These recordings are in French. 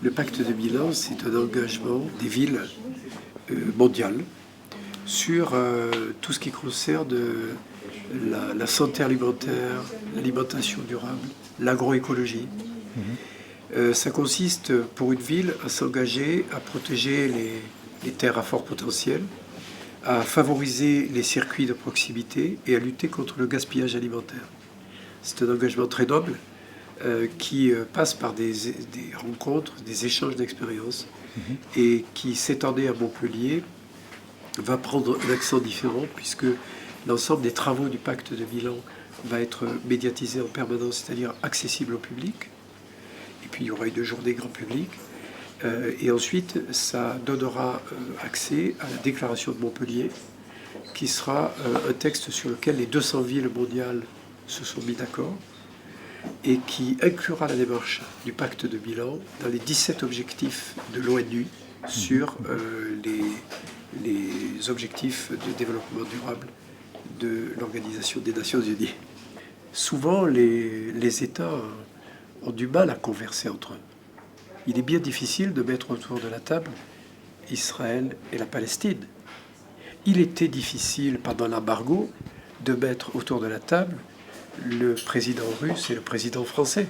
Le pacte de Milan, c'est un engagement des villes mondiales sur tout ce qui concerne la santé alimentaire, l'alimentation durable, l'agroécologie. Ça consiste pour une ville à s'engager à protéger les terres à fort potentiel, à favoriser les circuits de proximité et à lutter contre le gaspillage alimentaire. C'est un engagement très noble qui passe par des rencontres, des échanges d'expériences et qui, cette année à Montpellier, va prendre un accent différent puisque l'ensemble des travaux du pacte de Milan va être médiatisé en permanence, c'est-à-dire accessible au public. Et puis il y aura une journée grand public. Et ensuite, ça donnera accès à la déclaration de Montpellier, qui sera un texte sur lequel les 200 villes mondiales se sont mis d'accord et qui inclura la démarche du pacte de Milan dans les 17 objectifs de l'ONU sur les objectifs de développement durable de l'Organisation des Nations Unies. Souvent, les États ont du mal à converser entre eux. Il est bien difficile de mettre autour de la table Israël et la Palestine. Il était difficile pendant l'embargo de mettre autour de la table le président russe et le président français.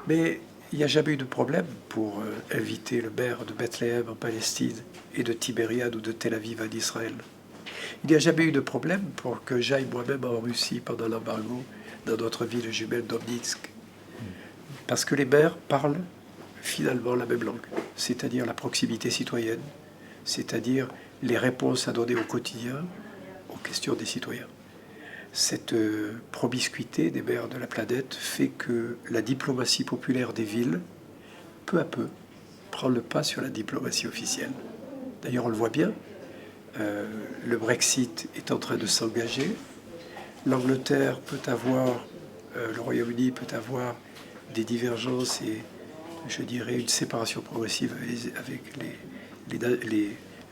Mais il n'y a jamais eu de problème pour inviter le maire de Bethléem en Palestine et de Tibériade ou de Tel Aviv en Israël. Il n'y a jamais eu de problème pour que j'aille moi-même en Russie pendant l'embargo, dans notre ville jumelle d'Obninsk. Parce que les maires parlent finalement la même langue, c'est-à-dire la proximité citoyenne, c'est-à-dire les réponses à donner au quotidien aux questions des citoyens. Cette promiscuité des maires de la planète fait que la diplomatie populaire des villes, peu à peu, prend le pas sur la diplomatie officielle. D'ailleurs, on le voit bien, le Brexit est en train de s'engager, l'Angleterre peut avoir, le Royaume-Uni peut avoir des divergences et, je dirais, une séparation progressive avec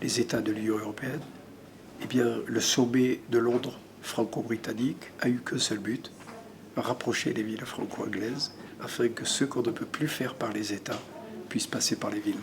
les États de l'Union européenne. Eh bien, le sommet de Londres franco-britannique a eu qu'un seul but, rapprocher les villes franco-anglaises, afin que ce qu'on ne peut plus faire par les États puisse passer par les villes.